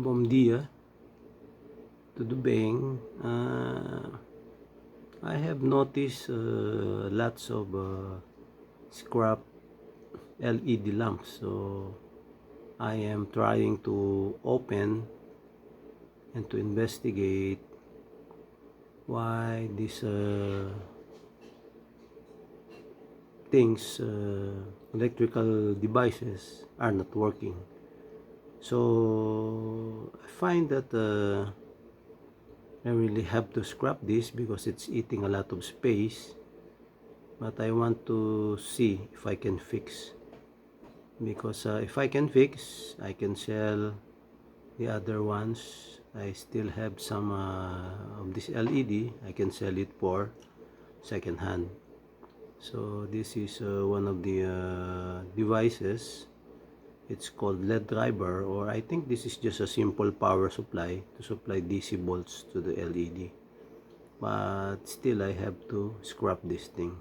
Bom dia, tudo bem? I have noticed lots of scrap LED lamps, so I am trying to open and to investigate why these things, electrical devices are not working. So I find that I really have to scrap this because it's eating a lot of space, but I want to see if I can fix, because if I can fix, I can sell the other ones. I still have some of this LED. I can sell it for second hand. So this is one of the devices. It's called LED driver, or I think this is just a simple power supply to supply DC volts to the LED. But still I have to scrap this thing.